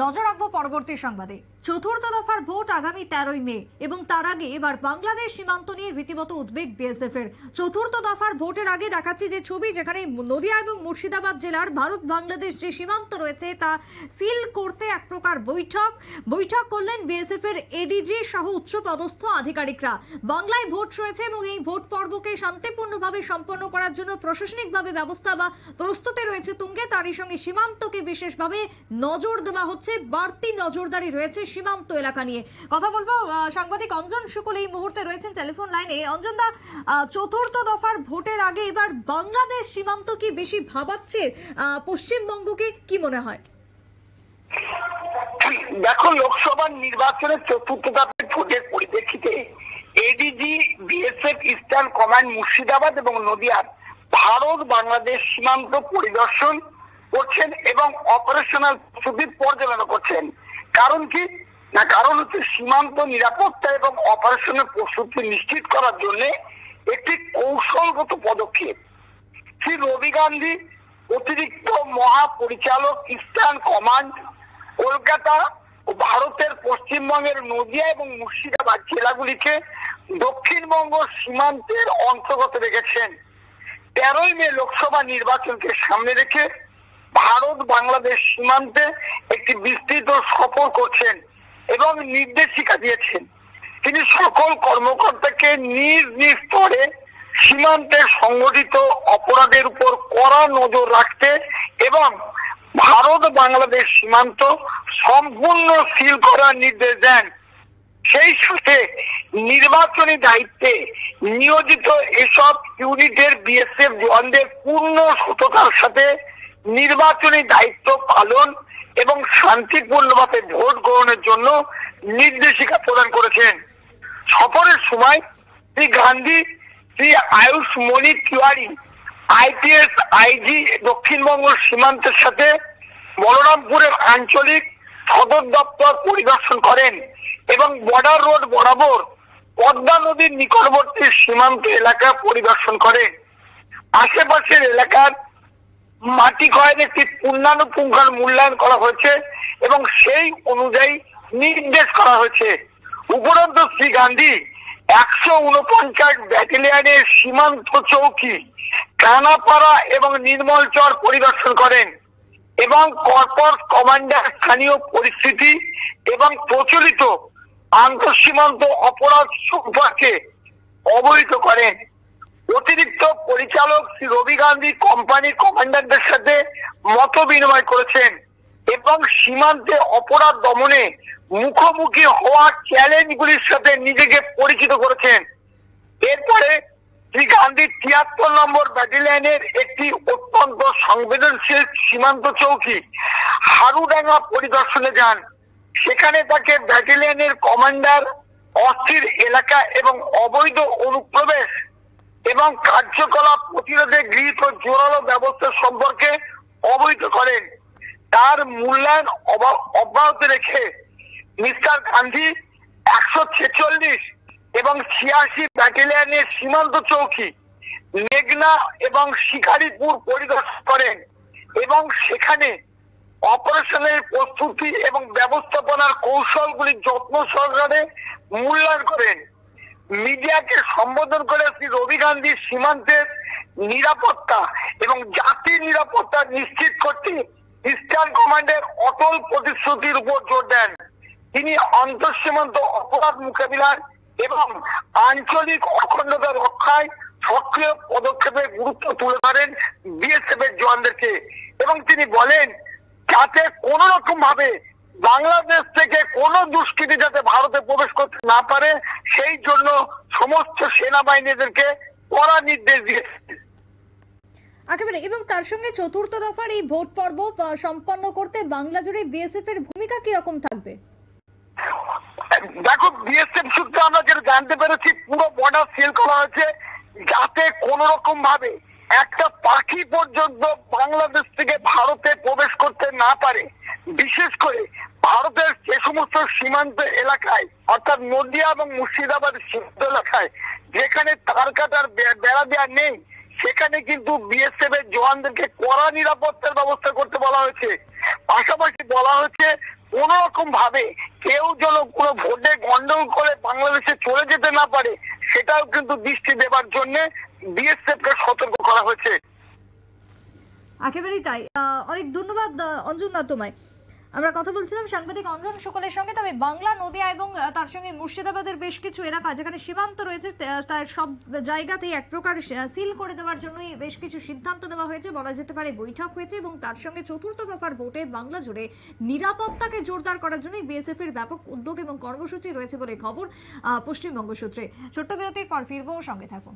নজর রাখবো পরবর্তী সংবাদে। চতুর্থ দফার ভোট আগামী 13ই মে এবং তার আগে এবার বাংলাদেশ সীমান্ত নিয়ে রীতিমতো উদ্বেগ বিএসএফ এর। চতুর্থ দফার ভোটের আগে দেখাচ্ছি যে ছবি, যেখানে নদিয়া এবং মুর্শিদাবাদ জেলার ভারত বাংলাদেশ যে সীমান্ত রয়েছে তা সিল করতে এক প্রকার বৈঠক করলেন বিএসএফ এর এডিজি সহ উচ্চ পদস্থ আধিকারিকরা। বাংলায় ভোট রয়েছে এবং এই ভোট পর্বকে শান্তিপূর্ণভাবে সম্পন্ন করার জন্য প্রশাসনিকভাবে ব্যবস্থা বা প্রস্তুতি রয়েছে তুঙ্গে। তারই সঙ্গে সীমান্তকে বিশেষভাবে নজর দেওয়া হচ্ছে, বাড়তি নজরদারি রয়েছে সীমান্ত এলাকা নিয়ে। কথা বলবো সাংবাদিক অঞ্জন শুকুল এই মুহূর্তে রয়েছেন টেলিফোন লাইনে। অঞ্জন দা, চতুর্থ দফার ভোটের আগে এবার বাংলাদেশ সীমান্ত কি বেশি ভাবাচ্ছে পশ্চিমবঙ্গকে, কি মনে হয়? দেখো, লোকসভা নির্বাচনের চতুর্থ দফার ভোটের পরিপ্রেক্ষিতে ADG BSF eastern command Murshidabad এবং নদিয়ার ভারত বাংলাদেশ সীমান্ত পরিদর্শন করছেন এবং অপারেশনাল প্রস্তুতি পর্যালোচনা করছেন। কারণ কি না, কারণ হচ্ছে সীমান্ত নিরাপত্তা এবং অপারেশনের প্রস্তুতি নিশ্চিত করার জন্য একটি কৌশলগত পদক্ষেপ। শ্রী রবি গান্ধী, অতিরিক্ত মহাপরিচালক ইস্টার্ন কমান্ড, কলকাতা ও ভারতের পশ্চিমবঙ্গের নদিয়া এবং মুর্শিদাবাদ জেলাগুলিকে দক্ষিণবঙ্গ সীমান্তের অন্তর্গত রেখেছেন। 13ই মে লোকসভা নির্বাচনকে সামনে রেখে ভারত বাংলাদেশ সীমান্তে একটি বিস্তৃত সফর করছেন এবং নির্দেশিকা দিয়েছেন। তিনি সকল কর্মকর্তাকে নিজ নিজ স্তরে সীমান্তে সংগঠিত অপরাধের উপর কড়া নজর রাখতে এবং ভারত বাংলাদেশ সীমান্ত সম্পূর্ণ সিল করার নির্দেশ দেন। সেই সাথে নির্বাচনী দায়িত্বে নিয়োজিত এসব ইউনিটের বিএসএফ জওয়ানদের পূর্ণ সততার সাথে নির্বাচনী দায়িত্ব পালন এবং শান্তিপূর্ণভাবে ভোট গ্রহণের জন্য নির্দেশিকা প্রদান করেছেন। সফরের সময় শ্রী গান্ধী শ্রী আয়ুষ মণি তিওয়ারি আইপিএস আইজি দক্ষিণবঙ্গ সীমান্তের সাথে বলরামপুরের আঞ্চলিক সদর দপ্তর পরিদর্শন করেন এবং বর্ডার রোড বরাবর পদ্মা নদীর নিকটবর্তী সীমান্ত এলাকা পরিদর্শন করেন। আশেপাশের এলাকার মাটি ক্ষয়ের একটি পূর্ণানুপুঙ্খান মূল্যায়ন করা হয়েছে এবং সেই অনুযায়ী নির্দেশ করা হয়েছে। উপরন্তু শ্রী গান্ধী 149 ব্যাটালিয়নের সীমান্ত চৌকি, কানাপাড়া এবং নির্মলচর পরিদর্শন করেন এবং কর্পস কমান্ডার স্থানীয় পরিস্থিতি এবং প্রচলিত আন্তঃসীমান্ত অপরাধ সম্পর্কে অবহিত করেন। অতিরিক্ত পরিচালক শ্রী রবি গান্ধী কোম্পানির কমান্ডারদের সাথে মত বিনিময় করেছেন এবং সীমান্তে অপরাধ দমনে মুখোমুখি হওয়া চ্যালেঞ্জগুলির সাথে নিজেকে পরিচিত করেছেন। এরপরে শ্রী গান্ধী 73 নম্বর ব্যাটালিয়নের একটি অত্যন্ত সংবেদনশীল সীমান্ত চৌকি হারুডাঙ্গা পরিদর্শনে যান। সেখানে তাকে ব্যাটালিয়নের কমান্ডার অস্থির এলাকা এবং অবৈধ অনুপ্রবেশ এবং কার্যকলাপ প্রতিরোধে গৃহীত জোরালো ব্যবস্থা সম্পর্কে অবহিত করেন। তার মূল্যায়ন অব্যাহত রেখে মিস্টার গান্ধী 146 এবং 86 ব্যাটালিয়নের সীমান্ত চৌকি মেঘনা এবং শিকারীপুর পরিদর্শন করেন এবং সেখানে অপারেশনের প্রস্তুতি এবং ব্যবস্থাপনার কৌশলগুলি যত্ন সহকারে মূল্যায়ন করেন। মিডিয়াকে সম্বোধন করে শ্রী রবি গান্ধী সীমান্তের নিরাপত্তা এবং জাতির নিরাপত্তা নিশ্চিত করতে ইস্টার্ন কমান্ডের অটল প্রতিশ্রুতির উপর জোর দেন। তিনি আন্তঃসীমান্ত অপরাধ মোকাবিলার এবং আঞ্চলিক অখণ্ডতা রক্ষায় সক্রিয় পদক্ষেপের গুরুত্ব তুলে ধরেন বিএসএফ এর জওয়ানদেরকে এবং তিনি বলেন যাতে কোন রকম ভাবে বাংলাদেশ থেকে কোনো দুষ্কৃতী যাতে ভারতে প্রবেশ করতে না পারে সেই জন্য সমস্ত সেনাবাহিনীদেরকে কড়া নির্দেশ দিয়েছে। একেবারে, এবং তার সঙ্গে চতুর্থ দফার এই ভোট পর্ব সম্পন্ন করতে বাংলা জুড়ে বিএসএফ এর ভূমিকা কিরকম থাকবে? দেখো, বিএসএফ সূত্রে আমরা যেটা জানতে পেরেছি পুরো বর্ডার সিল করা হয়েছে যাতে কোন রকম ভাবে একটা পাখি পর্যন্ত বাংলাদেশ থেকে ভারতে প্রবেশ করতে না পারে। বিশেষ করে ভারতের যে সমস্ত সীমান্ত এলাকায় অর্থাৎ নদিয়া এবং মুর্শিদাবাদ সীমান্ত এলাকায় যেখানে তার কাটার বেড়া দেওয়া নেই সেখানে কিন্তু বিএসএফ এর জওয়ানদেরকে কড়া নিরাপত্তার ব্যবস্থা করতে বলা হয়েছে। পাশাপাশি বলা হয়েছে কোন রকম ভাবে কেউ যেন কোনো ভোটে গন্ডগোল করে বাংলাদেশে চলে যেতে না পারে সেটাও কিন্তু দৃষ্টি দেবার জন্য বিএসএফ কে সতর্ক করা হয়েছে। একেবারেই তাই। অনেক ধন্যবাদ অঞ্জন দা তোমায়। আমরা কথা বলছিলাম সাংবাদিক অঞ্জন শুক্লের সঙ্গে। তবে বাংলা, নদিয়া এবং তার সঙ্গে মুর্শিদাবাদের বেশ কিছু এলাকা যেখানে সীমান্ত রয়েছে তার সব জায়গাতেই এক প্রকার সিল করে দেওয়ার জন্যই বেশ কিছু সিদ্ধান্ত নেওয়া হয়েছে, বলা যেতে পারে বৈঠক হয়েছে এবং তার সঙ্গে চতুর্থ দফার ভোটে বাংলা জুড়ে নিরাপত্তাকে জোরদার করার জন্যই বিএসএফ এর ব্যাপক উদ্যোগ এবং কর্মসূচি রয়েছে বলে খবর পশ্চিমবঙ্গ সূত্রে। ছোট্ট বিরতির পর ফিরবো, সঙ্গে থাকুন।